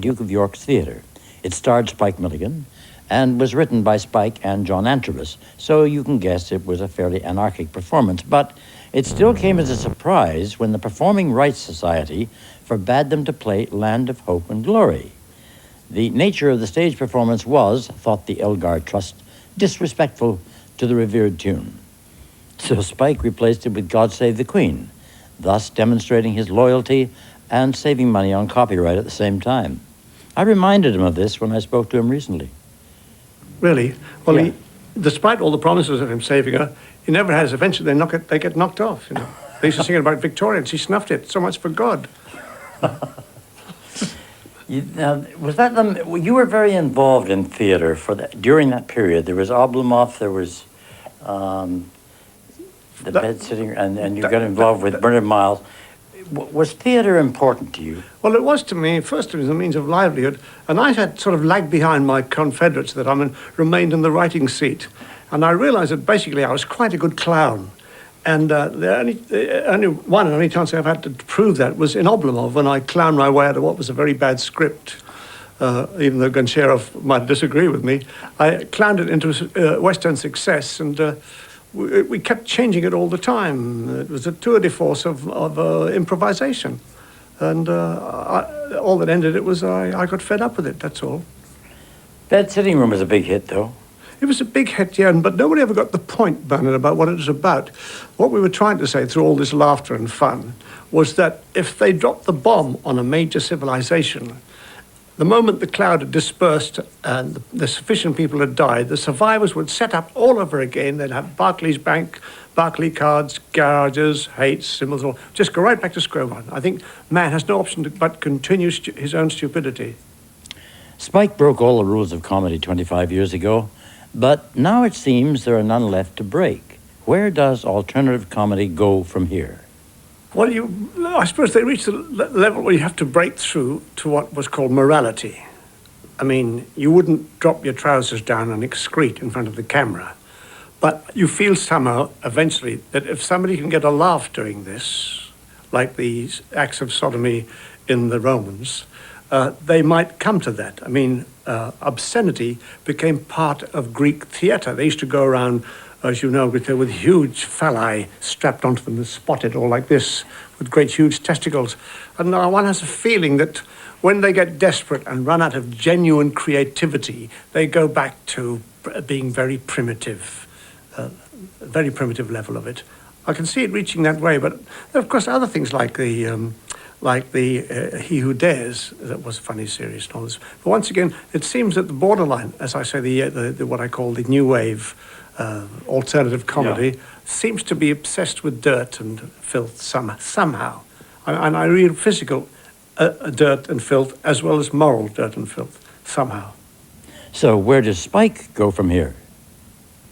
Duke of York's theatre. It starred Spike Milligan and was written by Spike and John Antrobus, so you can guess it was a fairly anarchic performance. But it still came as a surprise when the Performing Rights Society forbade them to play Land of Hope and Glory. The nature of the stage performance was, thought the Elgar Trust, disrespectful to the revered tune. So Spike replaced it with God Save the Queen, thus demonstrating his loyalty and saving money on copyright at the same time. I reminded him of this when I spoke to him recently. Really? Well, Yeah. despite all the promises of him saving her, he never has. Eventually, they get knocked off. You know, they used to sing about Victoria, and she snuffed it. So much for God. Was that you were very involved in theater during that period? There was Oblomov, there was the bed sitting, and you got involved with Bernard Miles. Was theater important to you? Well, it was to me. First, it was a means of livelihood, and I had sort of lagged behind my confederates that remained in the writing seat, and I realised that basically I was quite a good clown. And the only chance I've had to prove that was in Oblomov, when I clowned my way out of what was a very bad script. Even though Goncherov might disagree with me, I clowned it into Western success, and we kept changing it all the time. It was a tour de force of improvisation. And all that ended it was I got fed up with it, that's all. Bed Sitting Room was a big hit, though. It was a big hit, yeah, but nobody ever got the point, Bernard, about what it was about. What we were trying to say through all this laughter and fun was that if they dropped the bomb on a major civilization, the moment the cloud had dispersed and the sufficient people had died, the survivors would set up all over again. They'd have Barclays Bank, Barclay cards, garages, hates, symbols, all. Just go right back to square one. I think man has no option but continue his own stupidity. Spike broke all the rules of comedy 25 years ago, but now it seems there are none left to break. Where does alternative comedy go from here? Well, I suppose they reached the level where you have to break through to what was called morality. I mean, you wouldn't drop your trousers down and excrete in front of the camera. But you feel somehow, eventually, that if somebody can get a laugh doing this, like these acts of sodomy in the Romans, they might come to that. I mean, obscenity became part of Greek theatre. They used to go around, as you know, with huge phalli strapped onto them and spotted all like this, with great huge testicles. And one has a feeling that when they get desperate and run out of genuine creativity, they go back to being very primitive, a very primitive level of it. I can see it reaching that way, but of course other things like the He Who Dares, that was a funny series and all this. But once again, it seems that the borderline, as I say, the what I call the new wave alternative comedy, seems to be obsessed with dirt and filth somehow. And I read physical dirt and filth as well as moral dirt and filth somehow. So where does Spike go from here?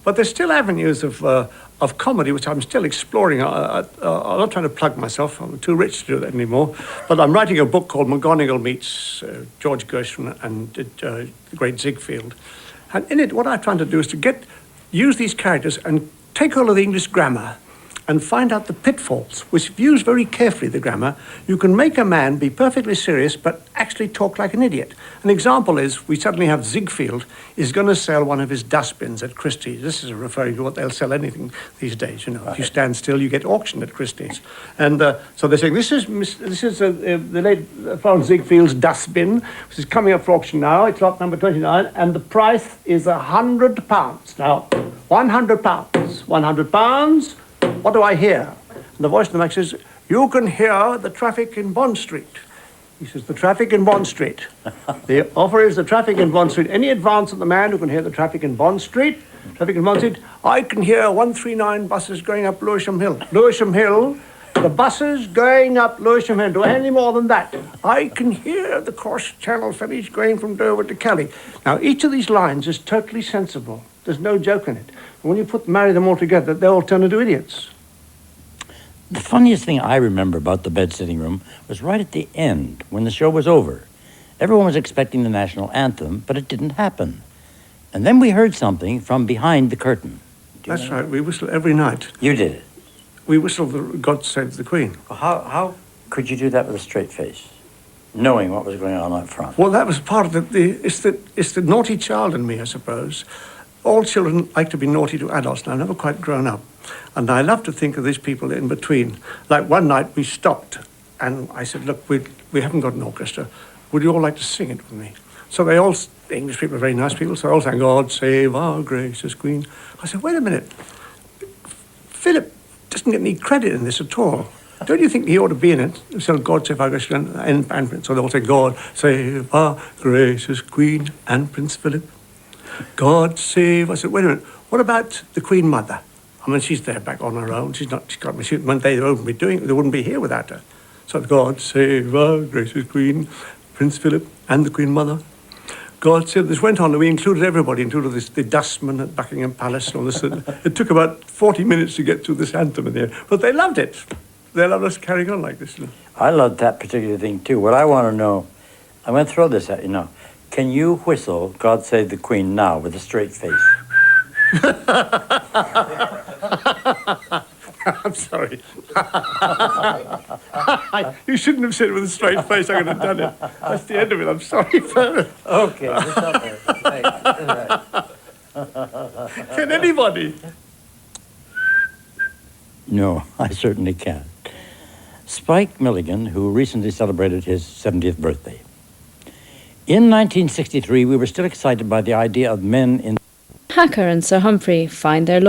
But there's still avenues of comedy which I'm still exploring. I'm not trying to plug myself. I'm too rich to do that anymore. But I'm writing a book called McGonagall Meets George Gershwin and the great Ziegfeld. And in it, what I'm trying to do is to use these characters and take all of the English grammar and find out the pitfalls, which if used very carefully, the grammar, you can make a man be perfectly serious but actually talk like an idiot. An example is, we suddenly have Ziegfeld is going to sell one of his dustbins at Christie's. This is referring to what they'll sell anything these days, you know. If you stand still, you get auctioned at Christie's. And so they're saying, this is the late Florence Ziegfeld's dustbin, which is coming up for auction now. It's lot number 29, and the price is £100. Now, £100. £100. What do I hear? And the voice in the mic says, you can hear the traffic in Bond Street. He says, the traffic in Bond Street. The offer is the traffic in Bond Street. Any advance of the man who can hear the traffic in Bond Street? Traffic in Bond Street. I can hear 139 buses going up Lewisham Hill. Lewisham Hill, the buses going up Lewisham Hill. Do I hear any more than that? I can hear the cross-channel ferries going from Dover to Kelly. Now, each of these lines is totally sensible. There's no joke in it. When you marry them all together, they all turn into idiots. The funniest thing I remember about the Bed Sitting Room was right at the end, when the show was over. Everyone was expecting the national anthem, but it didn't happen. And then we heard something from behind the curtain. That's right. We whistle every night. You did it. We whistled the God Save the Queen. How could you do that with a straight face? knowing what was going on up front. Well, that was part of it's the naughty child in me, I suppose. All children like to be naughty to adults, and I've never quite grown up. And I love to think of these people in between. Like one night we stopped, and I said, look, we haven't got an orchestra. Would you all like to sing it with me? So they all, the English people are very nice people, so they all sang, God Save Our Gracious Queen. I said, wait a minute. Philip doesn't get any credit in this at all. Don't you think he ought to be in it? So God Save Our Gracious Queen and so they all say, God Save Our Gracious Queen and Prince Philip. God save. I said, wait a minute. What about the Queen Mother? I mean, she's there back on her own. She's got one day they wouldn't be here without her. So God save our gracious Queen, Prince Philip, and the Queen Mother. God save. This went on, and we included everybody, included the dustman at Buckingham Palace and all this. It took about 40 minutes to get through this anthem in there, but they loved it. They loved us carrying on like this. I loved that particular thing too. What I want to know, I'm going to throw this at you now. Can you whistle God Save the Queen now with a straight face? I'm sorry. You shouldn't have said it with a straight face. I could have done it. That's the end of it. I'm sorry. Okay, it's not there. Right. Can anybody? No, I certainly can't. Spike Milligan, who recently celebrated his 70th birthday. In 1963, we were still excited by the idea of men in... Hacker and Sir Humphrey find their lawyer.